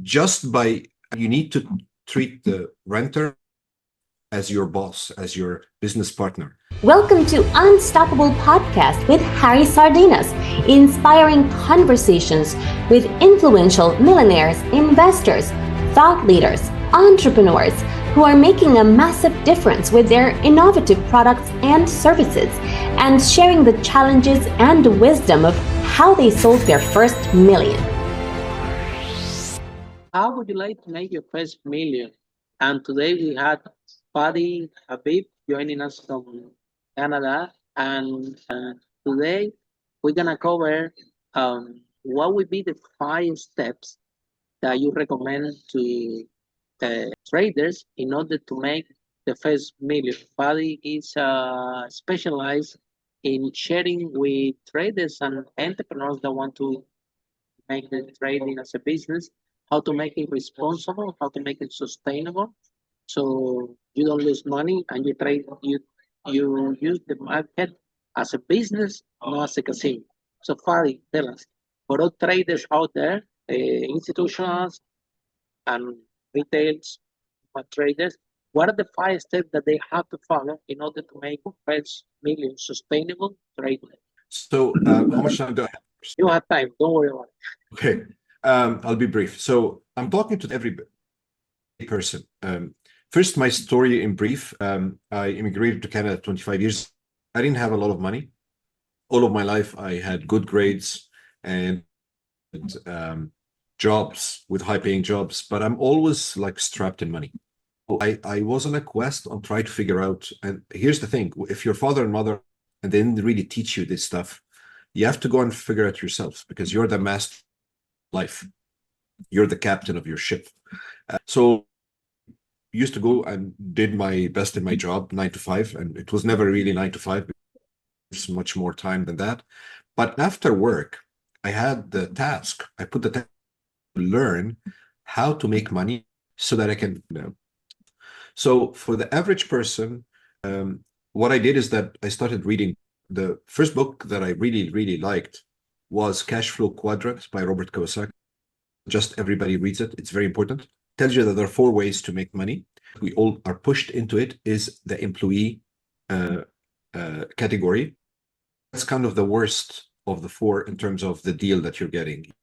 just by, you need to treat the renter as your boss, as your business partner. Welcome to Unstoppable Podcast with Harry Sardinas, inspiring conversations with influential millionaires, investors, thought leaders, entrepreneurs who are making a massive difference with their innovative products and services, and sharing the challenges and wisdom of how they sold their first million. How would you like to make your first million? And today we had Fadi Habib joining us from Canada. And today we're going to cover what would be the 5 steps that you recommend to traders in order to make the first million. Fadi is specialized in sharing with traders and entrepreneurs that want to make the trading as a business, how to make it responsible, how to make it sustainable, so you don't lose money and you use the market as a business, not as a casino. So Fadi, tell us, for all traders out there, institutions and retails traders, what are the 5 steps that they have to follow in order to make first million sustainable trading? So how much time do I have? You have time, don't worry about it. Okay, I'll be brief. So I'm talking to every person. First, my story in brief. I immigrated to Canada 25 years. I didn't have a lot of money. All of my life, I had good grades and jobs with high-paying jobs, but I'm always like strapped in money. I was on a quest on trying to figure out, and here's the thing, if your father and mother and they didn't really teach you this stuff, you have to go and figure it yourself because you're the master of life. You're the captain of your ship. So used to go and did my best in my job, 9 to 5, and it was never really 9 to 5. It's much more time than that. But after work, I had the task. I put the task to learn how to make money so that I can, So for the average person, what I did is that I started reading. The first book that I really, really liked was Cash Flow Quadrant by Robert Kiyosaki. Just everybody reads it. It's very important. It tells you that there are 4 ways to make money. We all are pushed into it is the employee category. That's kind of the worst of the 4 in terms of the deal that you're getting.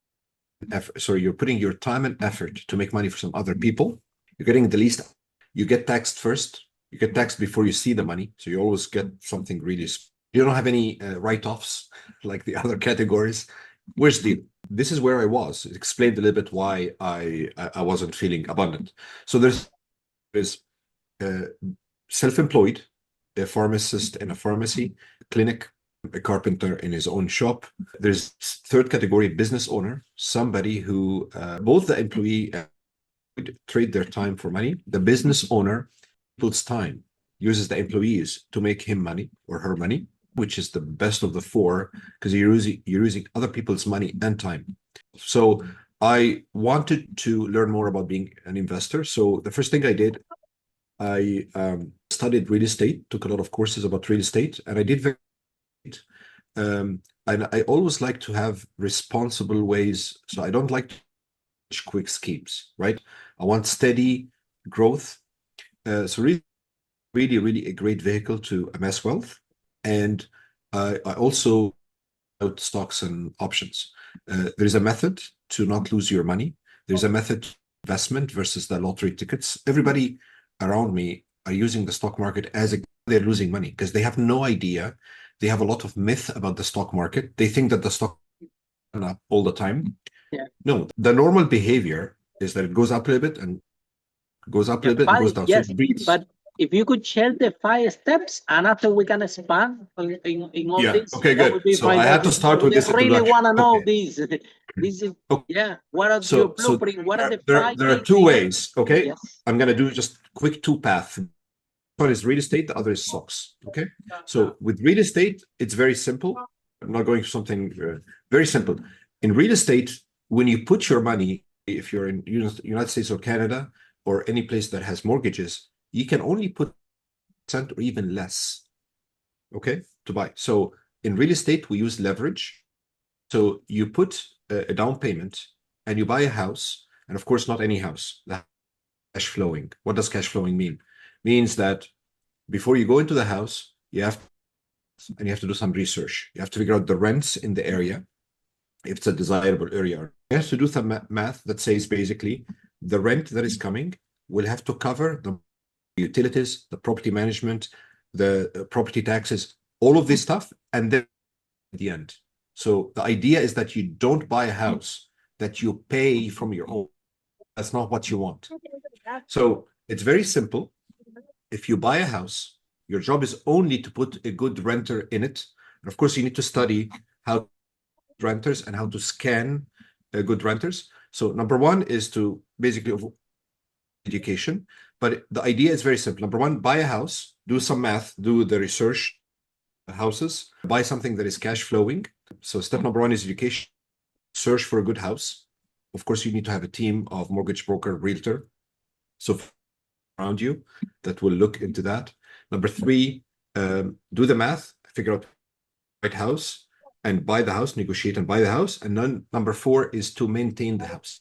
So you're putting your time and effort to make money for some other people. You're getting the least. You get taxed first. You get taxed before you see the money. So you always get something really. You don't have any write-offs like the other categories. Where's the deal? This is where I was. It explained a little bit why I wasn't feeling abundant. So there's self-employed, a pharmacist in a pharmacy, clinic, a carpenter in his own shop. There's 3rd category, business owner, somebody who both the employee trade their time for money. The business owner puts time, uses the employees to make him money or her money, which is the best of the 4 because you're using other people's money and time. So I wanted to learn more about being an investor. So the first thing I did, I studied real estate, took a lot of courses about real estate, and I did very and I always like to have responsible ways. So I don't like quick schemes, right? I want steady growth. So really a great vehicle to amass wealth. And I also out stocks and options. There's a method to not lose your money. There's a method to investment versus the lottery tickets. Everybody around me are using the stock market as they're losing money because they have no idea. They have a lot of myth about the stock market. They think that the stock goes up all the time. Yeah. No, the normal behavior is that it goes up a little bit and goes up a little bit and goes down. Yes, so it breathes. But if you could share the 5 steps, and after we can expand in all this. Okay, good. So I had to start with this. I really want to know this. This is, okay. What are your blueprint? What are the 5? There are 2 ways, okay? Yes. I'm going to do just quick 2 paths. One is real estate, the other is stocks, okay? So with real estate, it's very simple. I'm not going to something very simple. In real estate, when you put your money, if you're in United States or Canada or any place that has mortgages, you can only put % or even less, okay, to buy. So in real estate, we use leverage. So you put a down payment and you buy a house And of course, not any house. The cash flowing. What does cash flowing mean? Means that before you go into the house, you have to do some research. You have to figure out the rents in the area, if it's a desirable area. You have to do some math that says basically the rent that is coming will have to cover the utilities, the property management, the property taxes, all of this stuff, and then at the end. So the idea is that you don't buy a house that you pay from your own. That's not what you want. So it's very simple. If you buy a house, your job is only to put a good renter in it. And of course, you need to study how renters and how to scan good renters. So number one is to basically avoid education. But the idea is very simple. Number one, buy a house, do some math, do the research houses, buy something that is cash flowing. So step number one is education. Search for a good house. Of course, you need to have a team of mortgage broker, realtor, so around you that will look into that. Number three, do the math, figure out the right house, and buy the house, negotiate and buy the house. And then number four is to maintain the house.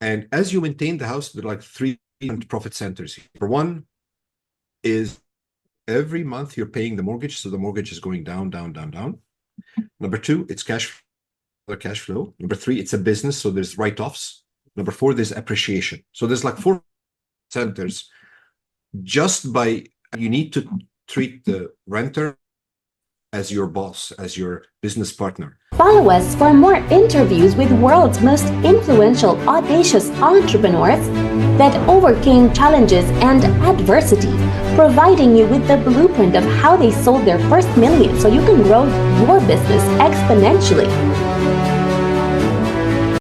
And as you maintain the house, there are like three profit centers. Number one is every month you're paying the mortgage, so the mortgage is going down, down, down, down. Number two, it's cash flow. Number three, it's a business, so there's write-offs. Number four, there's appreciation. So there's like four centers. Just by, you need to treat the renter as your boss, as your business partner. Follow us for more interviews with world's most influential, audacious entrepreneurs that overcame challenges and adversity, providing you with the blueprint of how they sold their first million so you can grow your business exponentially.